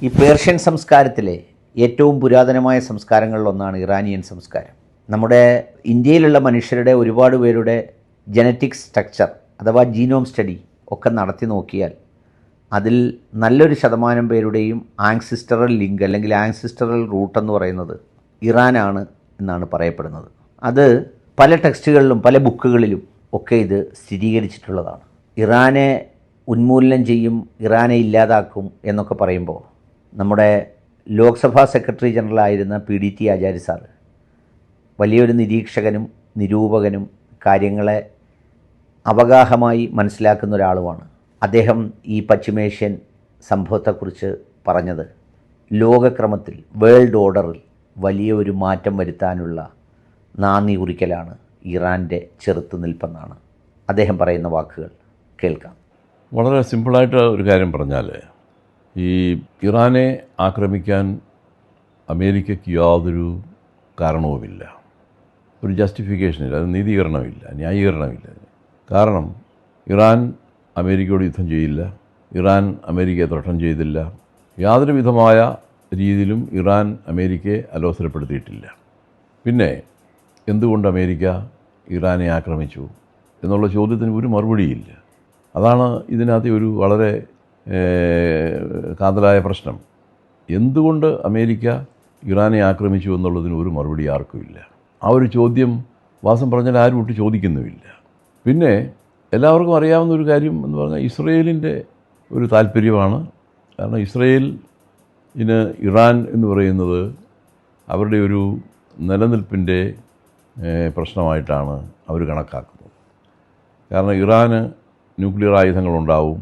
ഈ പേർഷ്യൻ സംസ്കാരത്തിലെ ഏറ്റവും പുരാതനമായ സംസ്കാരങ്ങളിലൊന്നാണ് ഇറാനിയൻ സംസ്കാരം. നമ്മുടെ ഇന്ത്യയിലുള്ള മനുഷ്യരുടെ ഒരുപാട് പേരുടെ ജനറ്റിക് സ്ട്രക്ചർ അഥവാ ജീനോം സ്റ്റഡി ഒക്കെ നടത്തി നോക്കിയാൽ അതിൽ നല്ലൊരു ശതമാനം പേരുടെയും ആങ്സിസ്റ്ററൽ ലിങ്ക് അല്ലെങ്കിൽ ആങ്സിസ്റ്ററൽ റൂട്ട് എന്ന് പറയുന്നത് ഇറാനാണ് എന്നാണ് പറയപ്പെടുന്നത്. അത് പല ടെക്സ്റ്റുകളിലും പല ബുക്കുകളിലും ഒക്കെ ഇത് സ്ഥിരീകരിച്ചിട്ടുള്ളതാണ്. ഇറാനെ ഉന്മൂലനം ചെയ്യും, ഇറാനെ ഇല്ലാതാക്കും എന്നൊക്കെ പറയുമ്പോൾ നമ്മുടെ ലോക്സഭാ സെക്രട്ടറി ജനറലായിരുന്ന PDT ആചാര്യ സാർ വലിയൊരു നിരീക്ഷകനും നിരൂപകനും കാര്യങ്ങളെ അവഗാഹമായി മനസ്സിലാക്കുന്ന ഒരാളുമാണ്. അദ്ദേഹം ഈ പശ്ചിമേഷ്യൻ സംഭവത്തെക്കുറിച്ച് പറഞ്ഞത് ലോകക്രമത്തിൽ വേൾഡ് ഓർഡറിൽ വലിയ ഒരു മാറ്റം വരുത്താനുള്ള നാന്ദി കുറിക്കലാണ് ഇറാൻ്റെ ചെറുത്തുനിൽപ്പെന്നാണ് അദ്ദേഹം പറയുന്ന വാക്കുകൾ. കേൾക്കാം. വളരെ സിമ്പിളായിട്ട് ഒരു കാര്യം പറഞ്ഞാൽ, ഈ ഇറാനെ ആക്രമിക്കാൻ അമേരിക്കയ്ക്ക് യാതൊരു കാരണവുമില്ല, ഒരു ജസ്റ്റിഫിക്കേഷനില്ല, അത് നീതീകരണമില്ല, ന്യായീകരണമില്ല. കാരണം ഇറാൻ അമേരിക്കയോട് യുദ്ധം ചെയ്യില്ല, ഇറാൻ അമേരിക്കയെ ത്രട്ടം ചെയ്തില്ല, യാതൊരു വിധമായ രീതിയിലും ഇറാൻ അമേരിക്കയെ അലോസരപ്പെടുത്തിയിട്ടില്ല. പിന്നെ എന്തുകൊണ്ട് അമേരിക്ക ഇറാനെ ആക്രമിച്ചു എന്നുള്ള ചോദ്യത്തിന് ഒരു മറുപടിയില്ല. അതാണ് ഇതിനകത്ത് ഒരു വളരെ കാതലായ പ്രശ്നം. എന്തുകൊണ്ട് അമേരിക്ക ഇറാനെ ആക്രമിച്ചു എന്നുള്ളതിന് ഒരു മറുപടി ആർക്കുമില്ല. ആ ഒരു ചോദ്യം വാസം പറഞ്ഞാൽ ആരും ഒട്ട് ചോദിക്കുന്നുമില്ല. പിന്നെ എല്ലാവർക്കും അറിയാവുന്ന ഒരു കാര്യം എന്ന് പറഞ്ഞാൽ ഇസ്രയേലിൻ്റെ ഒരു താല്പര്യമാണ്. കാരണം ഇസ്രയേലിന് ഇറാൻ എന്ന് പറയുന്നത് അവരുടെ ഒരു നിലനിൽപ്പിൻ്റെ പ്രശ്നമായിട്ടാണ് അവർ കണക്കാക്കുന്നത്. കാരണം ഇറാന് ന്യൂക്ലിയർ ആയുധങ്ങളുണ്ടാവും.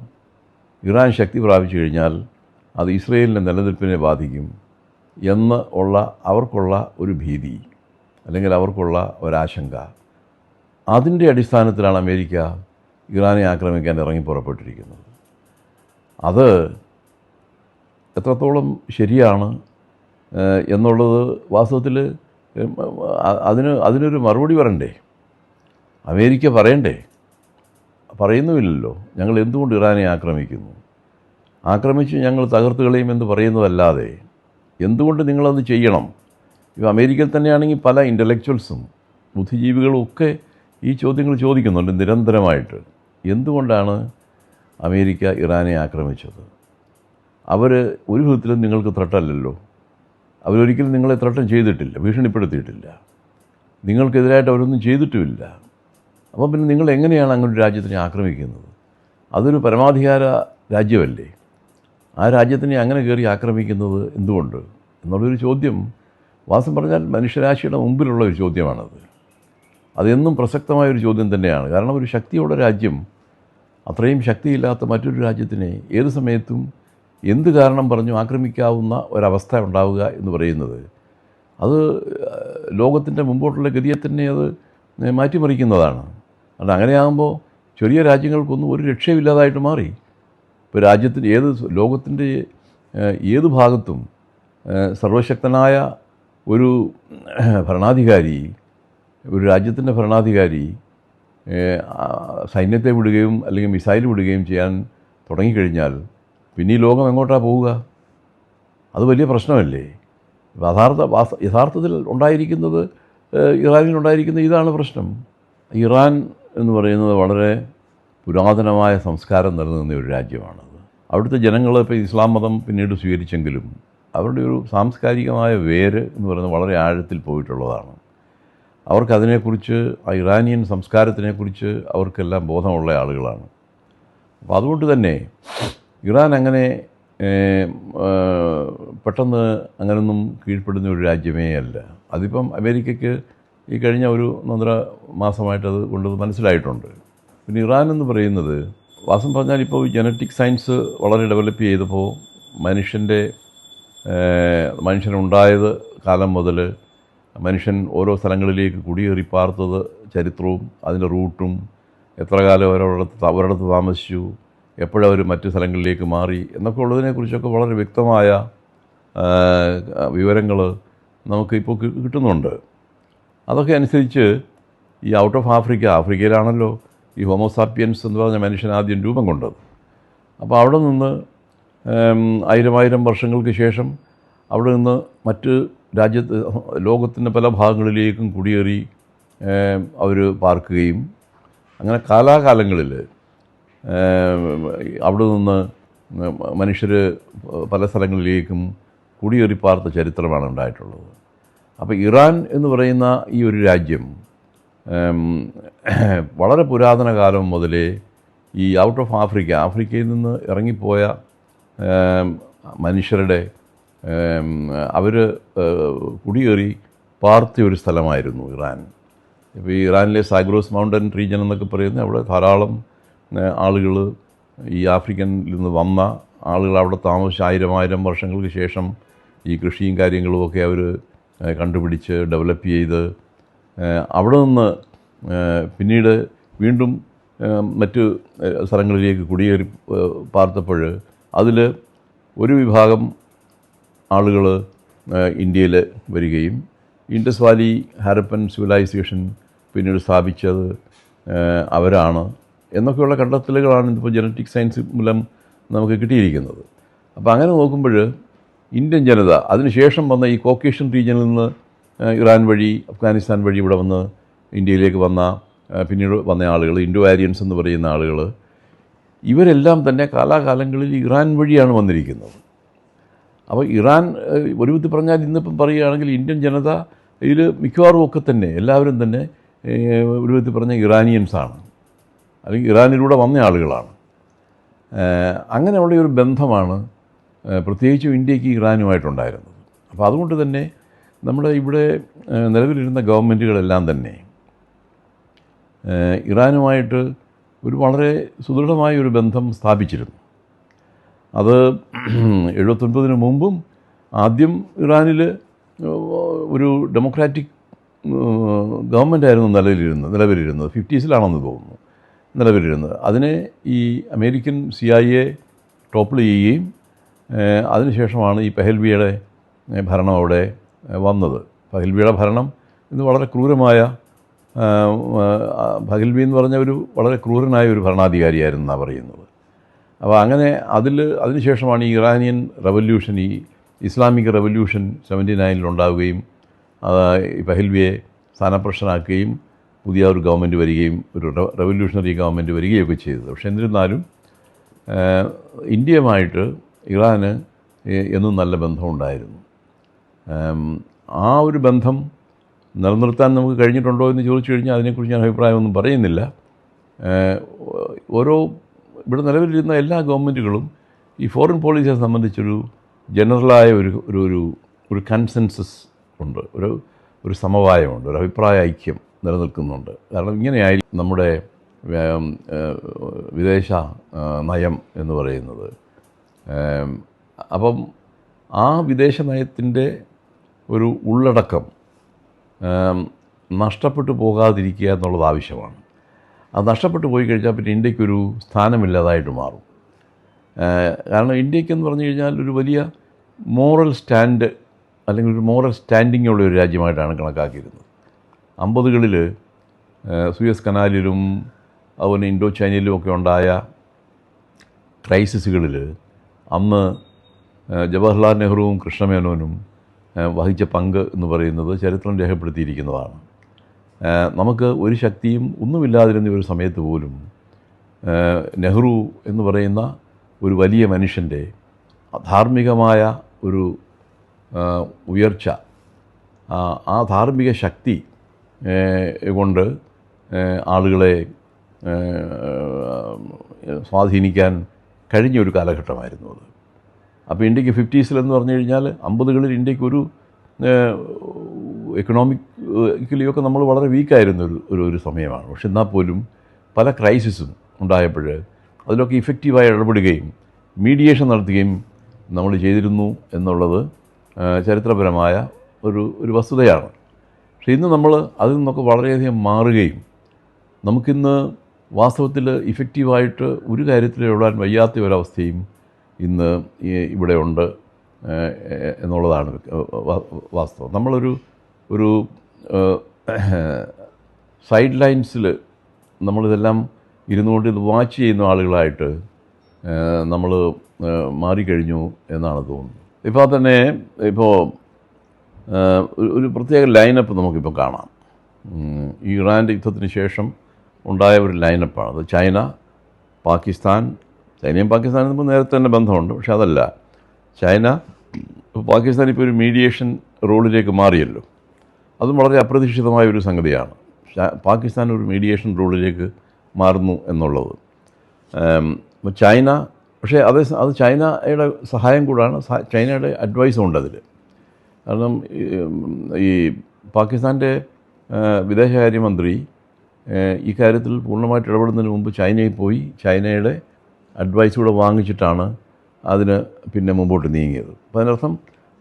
ഇറാൻ ശക്തി പ്രാപിച്ചു കഴിഞ്ഞാൽ അത് ഇസ്രയേലിൻ്റെ നിലനിൽപ്പിനെ ബാധിക്കും എന്ന് ഉള്ള അവർക്കുള്ള ഒരു ഭീതി അല്ലെങ്കിൽ അവർക്കുള്ള ഒരാശങ്ക, അതിൻ്റെ അടിസ്ഥാനത്തിലാണ് അമേരിക്ക ഇറാനെ ആക്രമിക്കാൻ ഇറങ്ങി പുറപ്പെട്ടിരിക്കുന്നത്. അത് എത്രത്തോളം ശരിയാണ് എന്നുള്ളത് വാസ്തവത്തിൽ അതിനൊരു മറുപടി പറയണ്ടേ, അമേരിക്ക പറയണ്ടേ? പറയുന്നുമില്ലല്ലോ. ഞങ്ങൾ എന്തുകൊണ്ട് ഇറാനെ ആക്രമിച്ച് ഞങ്ങൾ തകർത്ത് കളയുമെന്ന് പറയുന്നതല്ലാതെ എന്തുകൊണ്ട് നിങ്ങളത് ചെയ്യണം? ഇപ്പോൾ അമേരിക്കയിൽ തന്നെയാണെങ്കിൽ പല ഇൻ്റലക്ച്വൽസും ബുദ്ധിജീവികളും ഒക്കെ ഈ ചോദ്യങ്ങൾ ചോദിക്കുന്നുണ്ട് നിരന്തരമായിട്ട്. എന്തുകൊണ്ടാണ് അമേരിക്ക ഇറാനെ ആക്രമിച്ചത്? അവർ ഒരു വിധത്തിലും നിങ്ങൾക്ക് ത്രട്ടല്ലല്ലോ, അവരൊരിക്കലും നിങ്ങളെ ത്രട്ടം ചെയ്തിട്ടില്ല, ഭീഷണിപ്പെടുത്തിയിട്ടില്ല, നിങ്ങൾക്കെതിരായിട്ട് അവരൊന്നും ചെയ്തിട്ടുമില്ല. അപ്പോൾ പിന്നെ നിങ്ങൾ എങ്ങനെയാണ് അങ്ങനെ ഒരു രാജ്യത്തിനെ ആക്രമിക്കുന്നത്? അതൊരു പരമാധികാര രാജ്യമല്ലേ, ആ രാജ്യത്തിനെ അങ്ങനെ കയറി ആക്രമിക്കുന്നത് എന്തുകൊണ്ട് എന്നുള്ളൊരു ചോദ്യം വാസം പറഞ്ഞാൽ മനുഷ്യരാശിയുടെ മുമ്പിലുള്ള ഒരു ചോദ്യമാണത്. അതെന്നും പ്രസക്തമായൊരു ചോദ്യം തന്നെയാണ്. കാരണം ഒരു ശക്തിയുള്ള രാജ്യം അത്രയും ശക്തിയില്ലാത്ത മറ്റൊരു രാജ്യത്തിനെ ഏത് സമയത്തും എന്ത് കാരണം പറഞ്ഞു ആക്രമിക്കാവുന്ന ഒരവസ്ഥ ഉണ്ടാവുക എന്ന് പറയുന്നത് അത് ലോകത്തിൻ്റെ മുമ്പോട്ടുള്ള ഗതിയെ തന്നെ അത് മാറ്റിമറിക്കുന്നതാണ്. അതുകൊണ്ട് അങ്ങനെയാകുമ്പോൾ ചെറിയ രാജ്യങ്ങൾക്കൊന്നും ഒരു രക്ഷയില്ലാതായിട്ട് മാറി. ഇപ്പോൾ ലോകത്തിൻ്റെ ഏത് ഭാഗത്തും സർവശക്തനായ ഒരു ഭരണാധികാരി, ഒരു രാജ്യത്തിൻ്റെ ഭരണാധികാരി സൈന്യത്തെ വിടുകയും അല്ലെങ്കിൽ മിസൈൽ വിടുകയും ചെയ്യാൻ തുടങ്ങിക്കഴിഞ്ഞാൽ പിന്നെ ഈ ലോകം എങ്ങോട്ടാണ് പോവുക? അത് വലിയ പ്രശ്നമല്ലേ? യഥാർത്ഥത്തിൽ ഉണ്ടായിരിക്കുന്നത് ഇറാനിലുണ്ടായിരിക്കുന്ന ഇതാണ് പ്രശ്നം. ഇറാൻ എന്ന് പറയുന്നത് വളരെ പുരാതനമായ സംസ്കാരം നിലനിന്ന ഒരു രാജ്യമാണത്. അവിടുത്തെ ജനങ്ങൾ ഇപ്പോൾ ഇസ്ലാം മതം പിന്നീട് സ്വീകരിച്ചെങ്കിലും അവരുടെ ഒരു സാംസ്കാരികമായ വേര് എന്ന് പറയുന്നത് വളരെ ആഴത്തിൽ പോയിട്ടുള്ളതാണ്. അവർക്കതിനെക്കുറിച്ച്, ആ ഇറാനിയൻ സംസ്കാരത്തിനെക്കുറിച്ച് അവർക്കെല്ലാം ബോധമുള്ള ആളുകളാണ്. അപ്പോൾ അതുകൊണ്ട് തന്നെ ഇറാൻ അങ്ങനെ പെട്ടെന്ന് അങ്ങനൊന്നും കീഴ്പ്പെടുന്ന ഒരു രാജ്യമേ അല്ല. അതിപ്പം അമേരിക്കയ്ക്ക് ഈ കഴിഞ്ഞ ഒരു 1.5 മാസമായിട്ടത് കൊണ്ടത് മനസ്സിലായിട്ടുണ്ട്. പിന്നെ ഇറാൻ എന്ന് പറയുന്നത് വാസം പറഞ്ഞാൽ ഇപ്പോൾ ജനറ്റിക് സയൻസ് വളരെ ഡെവലപ്പ് ചെയ്തപ്പോൾ മനുഷ്യനുണ്ടായത് കാലം മുതൽ മനുഷ്യൻ ഓരോ സ്ഥലങ്ങളിലേക്ക് കുടിയേറി പാർത്തത് ചരിത്രവും അതിൻ്റെ റൂട്ടും എത്ര കാലം ഒരിടത്ത് താമസിച്ചു, എപ്പോഴവർ മറ്റ് സ്ഥലങ്ങളിലേക്ക് മാറി എന്നൊക്കെ ഉള്ളതിനെക്കുറിച്ചൊക്കെ വളരെ വ്യക്തമായ വിവരങ്ങൾ നമുക്കിപ്പോൾ കിട്ടുന്നുണ്ട്. അതൊക്കെ അനുസരിച്ച് ഈ ഔട്ട് ഓഫ് ആഫ്രിക്കയിലാണല്ലോ ഈ ഹോമോസാപ്പിയൻസ് എന്ന് പറഞ്ഞ മനുഷ്യൻ ആദ്യം രൂപം കൊണ്ടത്. അപ്പോൾ അവിടെ നിന്ന് ആയിരം വർഷങ്ങൾക്ക് ശേഷം അവിടെ നിന്ന് മറ്റ് ലോകത്തിൻ്റെ പല ഭാഗങ്ങളിലേക്കും കുടിയേറി അവർ പാർക്കുകയും അങ്ങനെ കാലാകാലങ്ങളിൽ അവിടെ നിന്ന് മനുഷ്യർ പല സ്ഥലങ്ങളിലേക്കും കുടിയേറി പാർത്ത ചരിത്രമാണ് ഉണ്ടായിട്ടുള്ളത്. അപ്പോൾ ഇറാൻ എന്ന് പറയുന്ന ഈ ഒരു രാജ്യം വളരെ പുരാതന കാലം മുതലേ ഈ ഔട്ട് ഓഫ് ആഫ്രിക്കയിൽ നിന്ന് ഇറങ്ങിപ്പോയ മനുഷ്യരുടെ അവർ കുടിയേറി പാർത്തിയ ഒരു സ്ഥലമായിരുന്നു ഇറാൻ. ഇപ്പോൾ ഈ ഇറാനിലെ സാഗ്രോസ് മൗണ്ടൻ റീജിയൻ എന്നൊക്കെ പറയുന്നത് അവിടെ ധാരാളം ആളുകൾ ഈ ആഫ്രിക്കനിൽ നിന്ന് വന്ന ആളുകൾ അവിടെ താമസിച്ച് ആയിരം വർഷങ്ങൾക്ക് ശേഷം ഈ കൃഷിയും കാര്യങ്ങളുമൊക്കെ അവർ കണ്ടുപിടിച്ച് ഡെവലപ്പ് ചെയ്ത് അവിടെ നിന്ന് പിന്നീട് വീണ്ടും മറ്റ് സ്ഥലങ്ങളിലേക്ക് കുടിയേറി പാർത്തപ്പോൾ അതിൽ ഒരു വിഭാഗം ആളുകൾ ഇന്ത്യയിൽ വരികയും ഇൻഡസ് വാലി ഹാരപ്പൻ സിവിലൈസേഷൻ പിന്നീട് സ്ഥാപിച്ചത് അവരാണ് എന്നൊക്കെയുള്ള കണ്ടെത്തലുകളാണ് ഇപ്പോൾ ജനറ്റിക് സയൻസ് മൂലം നമുക്ക് കിട്ടിയിരിക്കുന്നത്. അപ്പോൾ അങ്ങനെ നോക്കുമ്പോൾ ഇന്ത്യൻ ജനത അതിനുശേഷം വന്ന ഈ കോക്കേഷ്യൻ റീജിയനിൽ നിന്ന് ഇറാൻ വഴി അഫ്ഗാനിസ്ഥാൻ വഴി ഇവിടെ വന്ന് ഇന്ത്യയിലേക്ക് വന്ന പിന്നീട് വന്ന ആളുകൾ ഇൻഡോ ആര്യൻസ് എന്ന് പറയുന്ന ആളുകൾ ഇവരെല്ലാം തന്നെ കാലാകാലങ്ങളിൽ ഇറാൻ വഴിയാണ് വന്നിരിക്കുന്നത്. അപ്പോൾ ഇറാൻ ഒരു വിധത്തിൽ പറഞ്ഞാൽ ഇന്നിപ്പം പറയുകയാണെങ്കിൽ ഇന്ത്യൻ ജനത ഇതിൽ മിക്കവാറും ഒക്കെ തന്നെ എല്ലാവരും തന്നെ ഒരു വിധത്തിൽ പറഞ്ഞാൽ ഇറാനിയൻസാണ്, അല്ലെങ്കിൽ ഇറാനിലൂടെ വന്ന ആളുകളാണ്. അങ്ങനെയുള്ള ഒരു ബന്ധമാണ് പ്രത്യേകിച്ചും ഇന്ത്യക്ക് ഇറാനുമായിട്ടുണ്ടായിരുന്നത്. അപ്പോൾ അതുകൊണ്ട് തന്നെ നമ്മുടെ ഇവിടെ നിലവിലിരുന്ന ഗവൺമെൻറ്റുകളെല്ലാം തന്നെ ഇറാനുമായിട്ട് ഒരു വളരെ സുദൃഢമായ ഒരു ബന്ധം സ്ഥാപിച്ചിരുന്നു. അത് 79 മുമ്പും ആദ്യം ഇറാനിൽ ഒരു ഡെമോക്രാറ്റിക് ഗവൺമെൻറ്റായിരുന്നു നിലവിലിരുന്നത് 50s തോന്നുന്നു നിലവിലിരുന്നത്. അതിനെ ഈ അമേരിക്കൻ CIA ടോപ്പിൾ ചെയ്യുകയും അതിനുശേഷമാണ് ഈ പെഹൽവിയുടെ ഭരണം അവിടെ വന്നത്. പെഹൽവിയുടെ ഭരണം ഇന്ന് വളരെ ക്രൂരമായ പഹൽവി എന്ന് പറഞ്ഞ ഒരു വളരെ ക്രൂരനായ ഒരു ഭരണാധികാരിയായിരുന്നാണ് പറയുന്നത്. അപ്പോൾ അങ്ങനെ അതിനുശേഷമാണ് ഈ ഇറാനിയൻ റവല്യൂഷൻ, ഈ ഇസ്ലാമിക് റവല്യൂഷൻ 79 ഉണ്ടാവുകയും ഈ പഹൽവിയെ സ്ഥാനഭ്രഷ്ടനാക്കുകയും പുതിയ ഒരു ഗവൺമെൻറ് വരികയും ഒരു റവല്യൂഷണറി ഗവൺമെൻറ് വരികയൊക്കെ ചെയ്തത്. പക്ഷേ എന്നിരുന്നാലും ഇന്ത്യയുമായിട്ട് ഇറാന് എന്നും നല്ല ബന്ധമുണ്ടായിരുന്നു. ആ ഒരു ബന്ധം നിലനിർത്താൻ നമുക്ക് കഴിഞ്ഞിട്ടുണ്ടോ എന്ന് ചോദിച്ചു കഴിഞ്ഞാൽ അതിനെക്കുറിച്ച് ഞാൻ അഭിപ്രായമൊന്നും പറയുന്നില്ല. ഇവിടെ നിലവിലിരുന്ന എല്ലാ ഗവൺമെൻറ്റുകളും ഈ ഫോറിൻ പോളിസിയെ സംബന്ധിച്ചൊരു ജനറലായ ഒരു കൺസെൻസസ് ഉണ്ട്, ഒരു സമവായമുണ്ട്, ഒരു അഭിപ്രായ ഐക്യം നിലനിൽക്കുന്നുണ്ട്. കാരണം ഇങ്ങനെയായി നമ്മുടെ വിദേശ നയം എന്ന് പറയുന്നത്. അപ്പം ആ വിദേശ നയത്തിൻ്റെ ഒരു ഉള്ളടക്കം നഷ്ടപ്പെട്ടു പോകാതിരിക്കുക എന്നുള്ളത് ആവശ്യമാണ്. അത് നഷ്ടപ്പെട്ടു പോയി കഴിഞ്ഞാൽ പിന്നെ ഇന്ത്യക്കൊരു സ്ഥാനമില്ലാതായിട്ട് മാറും. കാരണം ഇന്ത്യക്കെന്ന് പറഞ്ഞു കഴിഞ്ഞാൽ ഒരു വലിയ മോറൽ സ്റ്റാൻഡ് അല്ലെങ്കിൽ ഒരു മോറൽ സ്റ്റാൻഡിംഗ് ഉള്ള ഒരു രാജ്യമായിട്ടാണ് കണക്കാക്കിയിരുന്നത്. 50കളിൽ സൂയസ് കനാലിലും അതുപോലെ ഇൻഡോ ചൈനയിലും ഒക്കെ ഉണ്ടായ ക്രൈസിസുകളിൽ അന്ന് ജവഹർലാൽ നെഹ്റുവും കൃഷ്ണമേനോനും വഹിച്ച പങ്ക് എന്ന് പറയുന്നത് ചരിത്രം രേഖപ്പെടുത്തിയിരിക്കുന്നതാണ്. നമുക്ക് ഒരു ശക്തിയും ഒന്നുമില്ലാതിരുന്ന ഒരു സമയത്ത് പോലും നെഹ്റു എന്ന് പറയുന്ന ഒരു വലിയ മനുഷ്യൻ്റെ ധാർമ്മികമായ ഒരു ഉയർച്ച, ആ ധാർമ്മിക ശക്തി കൊണ്ട് ആളുകളെ സ്വാധീനിക്കാൻ കഴിഞ്ഞ ഒരു കാലഘട്ടമായിരുന്നു അത്. അപ്പോൾ ഇന്ത്യക്ക് 50s എന്ന് പറഞ്ഞു കഴിഞ്ഞാൽ 50കളിൽ ഇന്ത്യക്കൊരു എക്കണോമിക്കലിയൊക്കെ നമ്മൾ വളരെ വീക്കായിരുന്ന ഒരു സമയമാണ്. പക്ഷെ എന്നാൽ പോലും പല ക്രൈസിസും ഉണ്ടായപ്പോൾ അതിലൊക്കെ ഇഫക്റ്റീവായി ഇടപെടുകയും മീഡിയേഷൻ നടത്തുകയും നമ്മൾ ചെയ്തിരുന്നു എന്നുള്ളത് ചരിത്രപരമായ ഒരു വസ്തുതയാണ്. പക്ഷേ ഇന്ന് നമ്മൾ അതിൽ നിന്നൊക്കെ വളരെയധികം മാറുകയും നമുക്കിന്ന് വാസ്തവത്തിൽ ഇഫക്റ്റീവായിട്ട് ഒരു കാര്യത്തിൽ ഇടാൻ വയ്യാത്ത ഒരവസ്ഥയും ഇന്ന് ഇവിടെ ഉണ്ട് എന്നുള്ളതാണ് വാസ്തവം. നമ്മളൊരു സൈഡ് ലൈൻസിൽ നമ്മളിതെല്ലാം ഇരുന്നുകൊണ്ട് ഇത് വാച്ച് ചെയ്യുന്ന ആളുകളായിട്ട് നമ്മൾ മാറിക്കഴിഞ്ഞു എന്നാണ് തോന്നുന്നത്. ഇപ്പോൾ തന്നെ ഇപ്പോൾ ഒരു പ്രത്യേക ലൈനപ്പ് നമുക്കിപ്പോൾ കാണാം. ഈ ഇറാൻ്റെ യുദ്ധത്തിന് ശേഷം ഉണ്ടായ ഒരു ലൈനപ്പാണ് അത്. ചൈന, പാകിസ്ഥാൻ. ചൈനയും പാകിസ്ഥാനും തമ്മിൽ നേരത്തെ തന്നെ ബന്ധമുണ്ട്. പക്ഷെ അതല്ല, ചൈന പാകിസ്ഥാൻ ഇപ്പോൾ ഒരു മീഡിയേഷൻ റോളിലേക്ക് മാറിയല്ലോ. അതും വളരെ അപ്രതീക്ഷിതമായ ഒരു സംഗതിയാണ്. പാകിസ്ഥാൻ ഒരു മീഡിയേഷൻ റോളിലേക്ക് മാറുന്നു എന്നുള്ളത്. അപ്പോൾ ചൈന, പക്ഷേ അത് ചൈനയുടെ സഹായം കൂടാണ്, ചൈനയുടെ അഡ്വൈസും ഉണ്ട് അതിൽ. കാരണം ഈ പാകിസ്ഥാൻ്റെ വിദേശകാര്യമന്ത്രി ഈ കാര്യത്തിൽ പൂർണ്ണമായിട്ട് ഇടപെടുന്നതിന് മുമ്പ് ചൈനയിൽ പോയി ചൈനയുടെ അഡ്വൈസ് കൂടെ വാങ്ങിച്ചിട്ടാണ് അതിന് പിന്നെ മുമ്പോട്ട് നീങ്ങിയത്. അപ്പോൾ അതിനർത്ഥം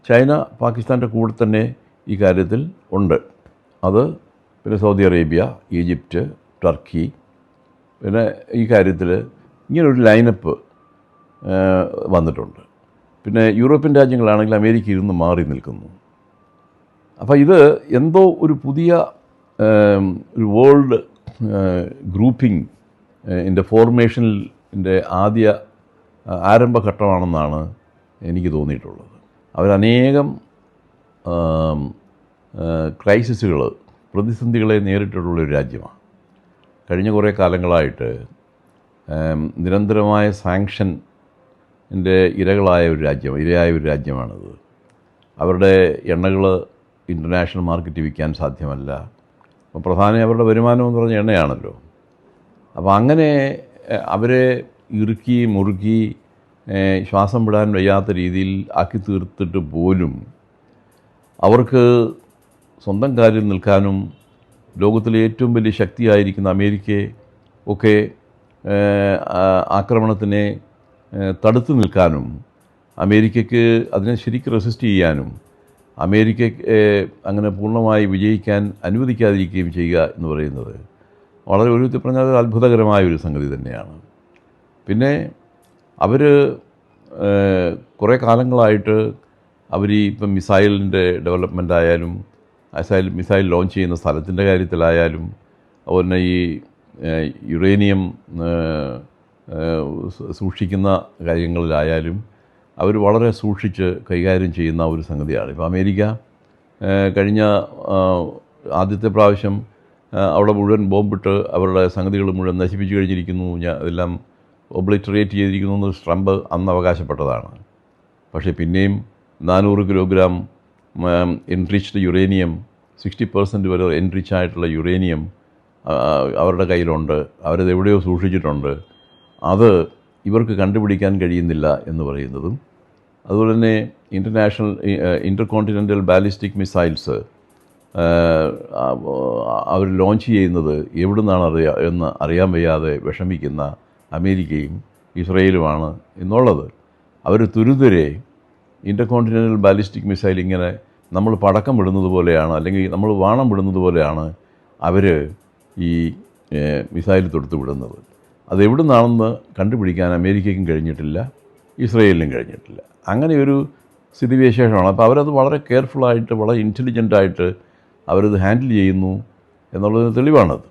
ചൈന പാകിസ്ഥാൻ്റെ കൂടെ തന്നെ ഈ കാര്യത്തിൽ ഉണ്ട്. അത് പിന്നെ സൗദി അറേബ്യ, ഈജിപ്റ്റ്, ടർക്കി, പിന്നെ ഈ കാര്യത്തിൽ ഇങ്ങനൊരു ലൈനപ്പ് വന്നിട്ടുണ്ട്. പിന്നെ യൂറോപ്യൻ രാജ്യങ്ങളാണെങ്കിൽ അമേരിക്ക ഇരുന്ന് മാറി നിൽക്കുന്നു. അപ്പോൾ ഇത് എന്തോ ഒരു പുതിയ ഒരു വേൾഡ് ഗ്രൂപ്പിംഗ് ഫോർമേഷനിൻ്റെ ആരംഭഘട്ടമാണെന്നാണ് എനിക്ക് തോന്നിയിട്ടുള്ളത്. അവരനേകം ക്രൈസിസുകൾ, പ്രതിസന്ധികളെ നേരിട്ടിട്ടുള്ളൊരു രാജ്യമാണ്. കഴിഞ്ഞ കുറേ കാലങ്ങളായിട്ട് നിരന്തരമായ സാങ്ഷൻ്റെ ഇരയായ ഒരു രാജ്യമാണിത്. അവരുടെ എണ്ണകൾ ഇൻ്റർനാഷണൽ മാർക്കറ്റിൽ വിൽക്കാൻ സാധ്യമല്ല. അപ്പോൾ പ്രധാനം അവരുടെ വരുമാനം എന്ന് പറഞ്ഞ എണ്ണയാണല്ലോ. അപ്പോൾ അങ്ങനെ അവരെ ഇറുക്കി മുറുക്കി ശ്വാസം വിടാൻ വയ്യാത്ത രീതിയിൽ ആക്കി തീർത്തിട്ട് പോലും അവർക്ക് സ്വന്തം കാലിൽ നിൽക്കാനും ലോകത്തിലെ ഏറ്റവും വലിയ ശക്തിയായിരിക്കുന്ന അമേരിക്കയെ ഒക്കെ ആക്രമണത്തിനെ തടുത്തു നിൽക്കാനും അമേരിക്കയ്ക്ക് അതിനെ ശരിക്കും റെസിസ്റ്റ് ചെയ്യാനും അമേരിക്കയ്ക്ക് അങ്ങനെ പൂർണ്ണമായി വിജയിക്കാൻ അനുവദിക്കാതിരിക്കുകയും ചെയ്യുക എന്ന് പറയുന്നത് വളരെ ഒരു വിധത്തിൽ പറഞ്ഞാൽ അത്ഭുതകരമായ ഒരു സംഗതി തന്നെയാണ്. പിന്നെ അവർ കുറേ കാലങ്ങളായിട്ട് ഇപ്പം മിസൈലിൻ്റെ ഡെവലപ്മെൻ്റ് ആയാലും മിസൈൽ ലോഞ്ച് ചെയ്യുന്ന സ്ഥലത്തിൻ്റെ കാര്യത്തിലായാലും അതുപോലെ ഈ യുറേനിയം സൂക്ഷിക്കുന്ന കാര്യങ്ങളിലായാലും അവർ വളരെ സൂക്ഷിച്ച് കൈകാര്യം ചെയ്യുന്ന ഒരു സംഗതിയാണ്. ഇപ്പോൾ അമേരിക്ക കഴിഞ്ഞ ആദ്യത്തെ പ്രാവശ്യം അവിടെ മുഴുവൻ ബോംബിട്ട് അവരുടെ സംഗതികൾ മുഴുവൻ നശിപ്പിച്ചു കഴിഞ്ഞിരിക്കുന്നു, എല്ലാം ഒബ്ലിറ്ററേറ്റ് ചെയ്തിരിക്കുന്നു എന്ന് ട്രംപ് അന്ന് അവകാശപ്പെട്ടതാണ്. പക്ഷേ പിന്നെയും 400 കിലോഗ്രാം എൻറിച്ച്ഡ് യുറേനിയം, 60% വരെ എൻറിച്ച് ആയിട്ടുള്ള യുറേനിയം അവരുടെ കയ്യിലുണ്ട്. അവരത് എവിടെയോ സൂക്ഷിച്ചിട്ടുണ്ട്. അത് ഇവർക്ക് കണ്ടുപിടിക്കാൻ കഴിയുന്നില്ല എന്ന് പറയുന്നതും, അതുപോലെ തന്നെ ഇൻ്റർകോണ്ടിനെൻ്റൽ ബാലിസ്റ്റിക് മിസൈൽസ് അവർ ലോഞ്ച് ചെയ്യുന്നത് എവിടെ നിന്നാണ് എന്ന് അറിയാൻ വയ്യാതെ വിഷമിക്കുന്ന അമേരിക്കയും ഇസ്രയേലുമാണ് എന്നുള്ളത്. അവർ തുരുതുരെ ഇൻ്റർകോണ്ടിനെൻ്റൽ ബാലിസ്റ്റിക് മിസൈൽ ഇങ്ങനെ നമ്മൾ പടക്കം വിടുന്നത് പോലെയാണ്, അല്ലെങ്കിൽ നമ്മൾ വാണം വിടുന്നത് പോലെയാണ് അവർ ഈ മിസൈൽ തൊടുത്ത് വിടുന്നത്. അതെവിടെ നിന്നാണെന്ന് കണ്ടുപിടിക്കാൻ അമേരിക്കയ്ക്കും കഴിഞ്ഞിട്ടില്ല, ഇസ്രയേലിനും കഴിഞ്ഞിട്ടില്ല. അങ്ങനെ ഒരു സ്ഥിതിവിശേഷമാണ്. അപ്പോൾ അവരത് വളരെ കെയർഫുള്ളായിട്ട്, വളരെ ഇൻ്റലിജൻ്റായിട്ട് അവരത് ഹാൻഡിൽ ചെയ്യുന്നു എന്നുള്ളതിന് തെളിവാണത്.